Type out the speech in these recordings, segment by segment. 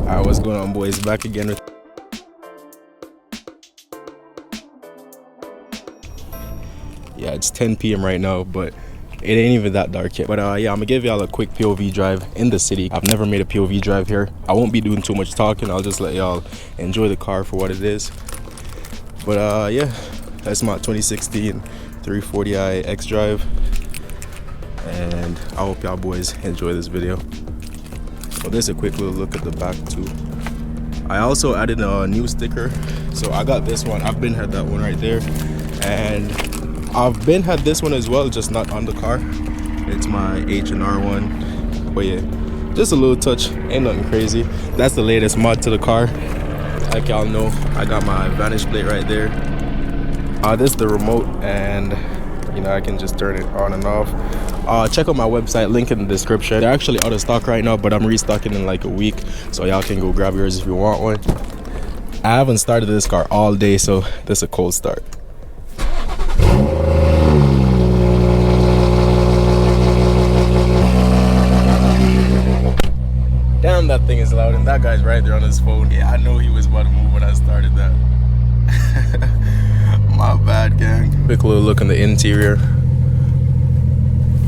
Alright, what's going on, boys? Back again with yeah, it's 10 p.m. right now, but it ain't even that dark yet. But yeah, I'm gonna give y'all a quick POV drive in the city. I've never made a POV drive here. I won't be doing too much talking. I'll just let y'all enjoy the car for what it is. But yeah, that's my 2016 340i X Drive, and I hope y'all boys enjoy this video. So there's a quick little look at the back too. I also added a new sticker, so I got this one. I've been had that one right there, and I've been had this one as well, just not on the car. It's my H&R one, but yeah, just a little touch, ain't nothing crazy. That's the latest mod to the car. Like y'all know, I got my Vanish plate right there. This is the remote, and you know, I can just turn it on and off. Check out my website, link in the description. They're actually out of stock right now, but I'm restocking in like a week, so y'all can go grab yours if you want one. I haven't started this car all day, so this is a cold start. Damn, that thing is loud, and that guy's right there on his phone. Yeah, I know he was about to move when I started that. My bad, gang. Quick little look in the interior.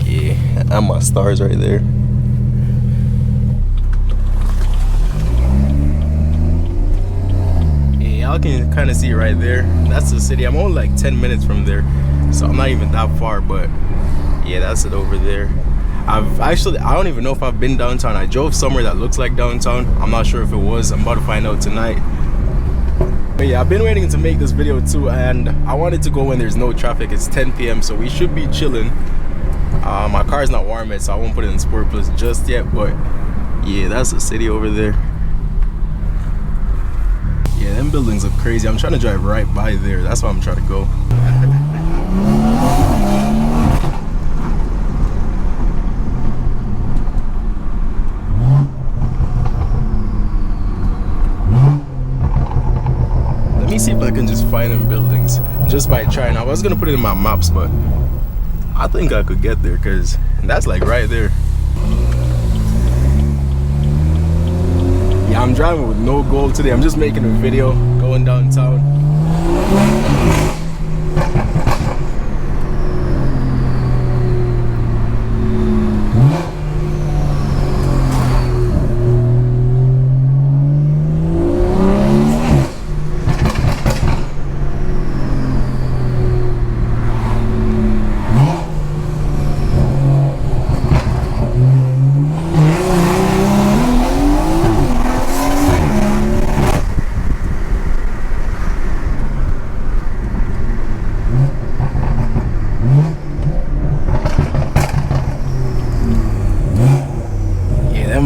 Yeah, and my stars right there. Yeah, y'all can kind of see it right there. That's the city. I'm only like 10 minutes from there, so I'm not even that far, but yeah, that's it over there. I don't even know if I've been downtown. I drove somewhere that looks like downtown. I'm not sure if it was. I'm about to find out tonight. But yeah, I've been waiting to make this video too, and I wanted to go when there's no traffic. It's 10 p.m. so we should be chilling. My car's not warm yet, so I won't put it in Sport Plus just yet, but yeah, that's the city over there. Yeah, them buildings look crazy. I'm trying to drive right by there. That's why I'm trying to go. Let me see if I can just find them buildings just by trying. I was gonna put it in my maps, but I think I could get there because that's like right there. Yeah, I'm driving with no goal today. I'm just making a video going downtown.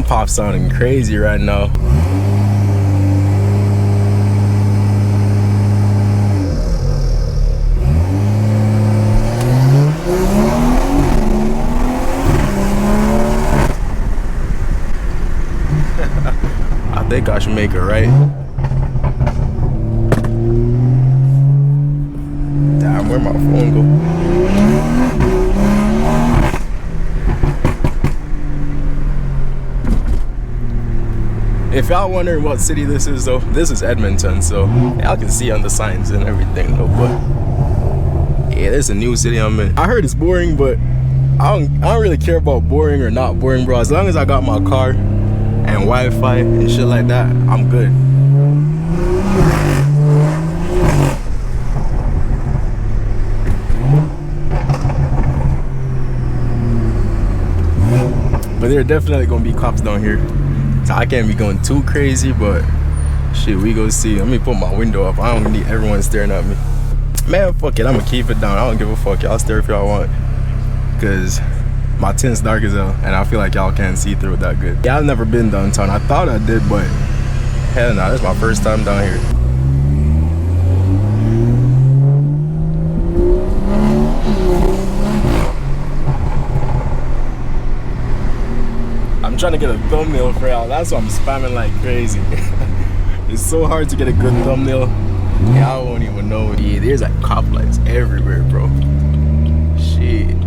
Pop sounding crazy right now. I think I should make it right. Damn, where'd my phone go? If y'all wondering what city this is though, this is Edmonton, so y'all can see on the signs and everything though, but yeah, there's a new city I'm in. I heard it's boring, but I don't really care about boring or not boring, bro. As long as I got my car and Wi-Fi and shit like that, I'm good. But there are definitely gonna be cops down here. So I can't be going too crazy, but shit, we go see. Let me put my window up. I don't need everyone staring at me. Man, fuck it, I'm gonna keep it down. I don't give a fuck. Y'all stare if y'all want, cause my tint's dark as hell, and I feel like y'all can't see through it that good. Yeah, I've never been downtown. I thought I did, but hell no, this is my first time down here. I'm trying to get a thumbnail for y'all. That's why I'm spamming like crazy. It's so hard to get a good thumbnail. Y'all won't even know. Yeah, there's like cop lights everywhere, bro. Shit.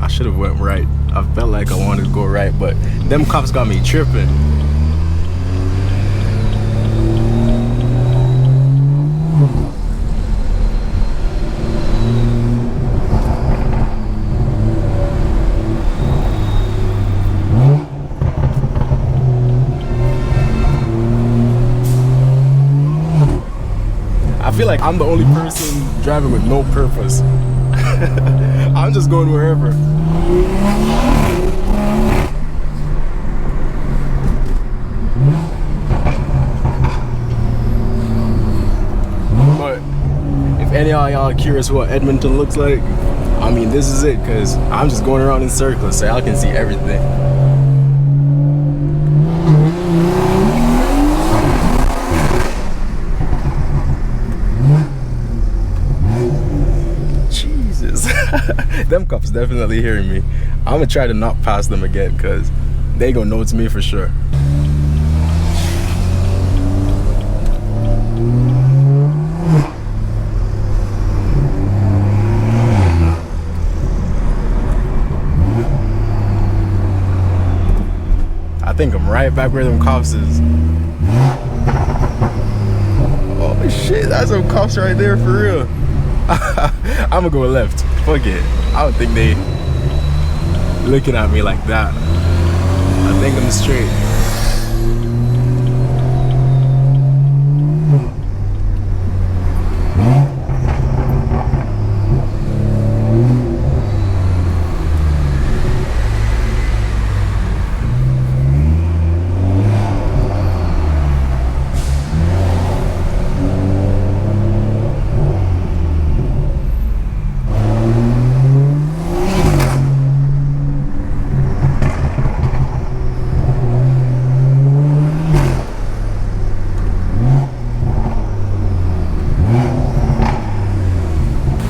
I should have went right. I felt like I wanted to go right, but them cops got me tripping. I feel like I'm the only person driving with no purpose. I'm just going wherever. But if any of y'all are curious what Edmonton looks like, I mean, this is it, because I'm just going around in circles so y'all can see everything. Them cops definitely hearing me. I'm gonna try to not pass them again because they gonna know it's me for sure. I think I'm right back where them cops is. Oh shit, that's some cops right there for real. I'm gonna go left. Fuck it. I don't think they looking at me like that. I think I'm straight.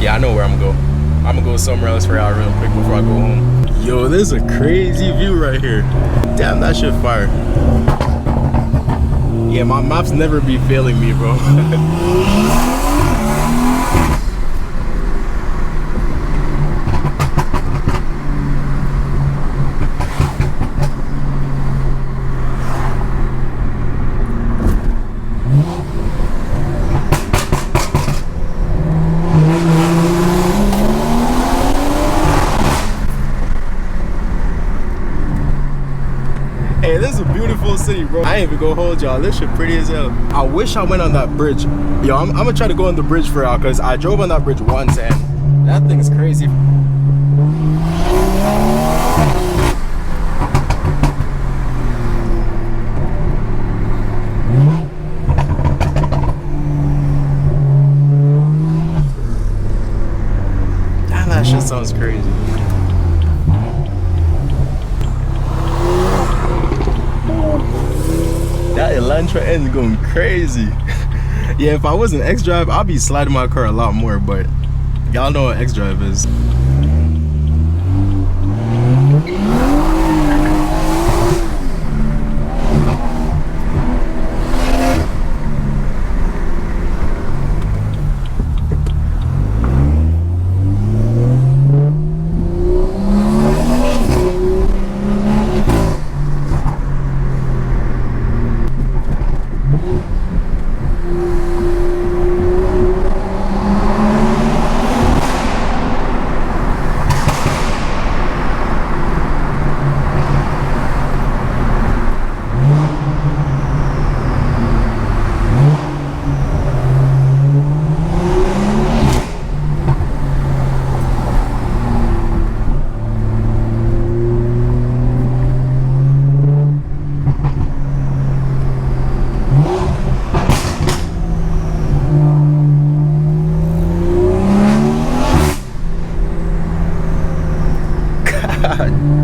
Yeah, I know where I'm gonna go. I'm gonna go somewhere else for y'all real quick before I go home. Yo, this is a crazy view right here. Damn, that shit fire. Yeah, my maps never be failing me, bro. Hey, this is a beautiful city, bro. I ain't even gonna hold y'all. This shit pretty as hell. I wish I went on that bridge. Yo, I'm gonna try to go on the bridge for y'all because I drove on that bridge once and that thing's crazy. Damn, that shit sounds crazy. That Elantra end going crazy. Yeah, if I was an X-Drive, I'd be sliding my car a lot more, but y'all know what X-Drive is.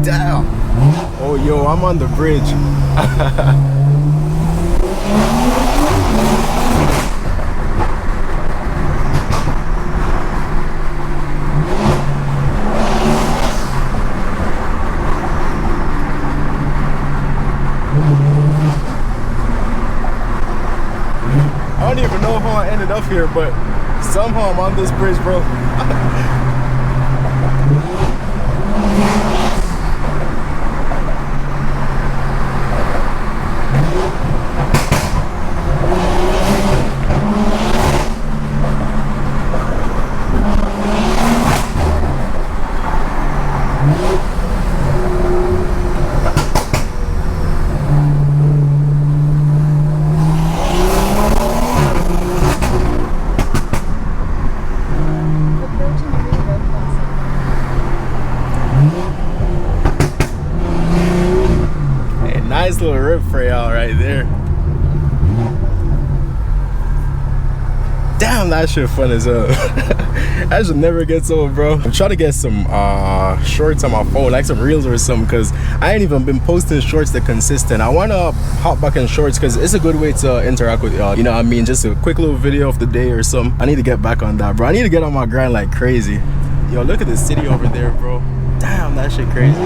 Damn. Oh, yo, I'm on the bridge. I don't even know how I ended up here, but somehow I'm on this bridge, bro. nice little rip for y'all right there. Damn, that shit fun as hell. That should never get old, bro. I'm trying to get some shorts on my phone, like some reels or something, because I ain't even been posting shorts that consistent. I want to hop back in shorts because it's a good way to interact with y'all. You know what I mean? Just a quick little video of the day or something. I need to get back on that, bro. I need to get on my grind like crazy. Yo, look at the city over there, bro. Damn, that shit crazy.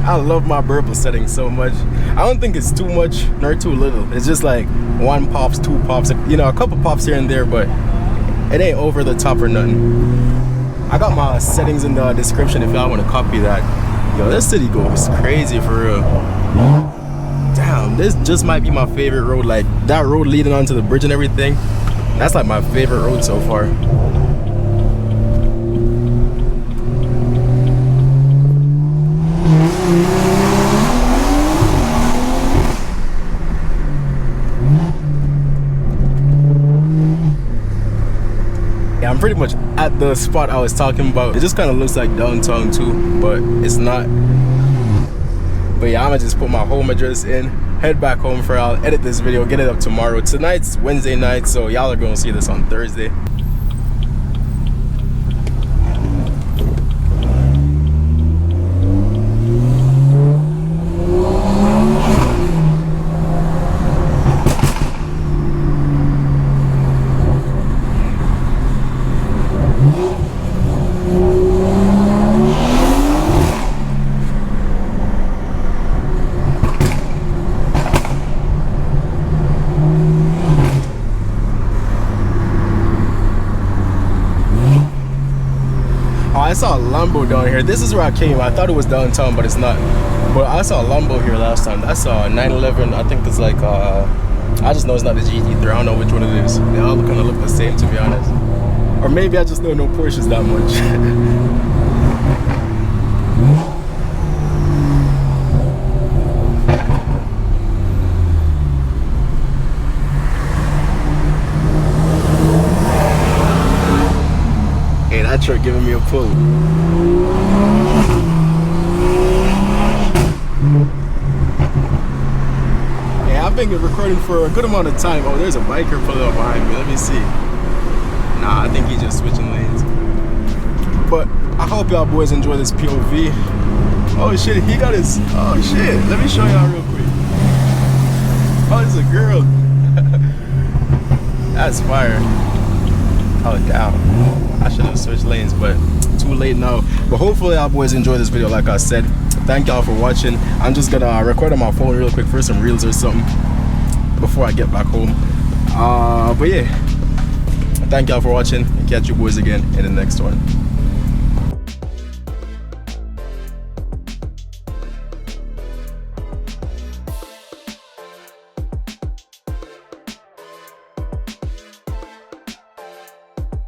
I love my burble setting so much. I don't think it's too much nor too little. It's just like 1 pops, 2 pops, you know, a couple pops here and there, but it ain't over the top or nothing. I got my settings in the description if y'all want to copy that. Yo, this city goes crazy for real. Damn, this just might be my favorite road. Like that road leading onto the bridge and everything, that's like my favorite road so far. Yeah, I'm pretty much at the spot I was talking about. It just kind of looks like downtown too, but it's not. But yeah, I'm gonna just put my home address in, head back home for y'all, edit this video, get it up tomorrow. Tonight's Wednesday night, so y'all are gonna see this on Thursday. I saw a Lambo down here. This is where I came. I thought it was downtown, but it's not. But I saw a Lambo here last time. I saw a 911. I think it's like I just know it's not the GT3. I don't know which one it is. They all kind of look the same, to be honest. Or maybe I just don't know Porsches that much. That truck giving me a pull. Yeah, I've been recording for a good amount of time. Oh, there's a biker pulling up behind me. Let me see. Nah, I think he's just switching lanes. But I hope y'all boys enjoy this POV. Oh shit, he got his. Oh shit, let me show y'all real quick. Oh, it's a girl. That's fire. Oh damn, I should have switched lanes, but too late now. But hopefully y'all boys enjoy this video. Like I said, thank y'all for watching. I'm just gonna record on my phone real quick for some reels or something before I get back home. But yeah, thank y'all for watching, and catch you boys again in the next one.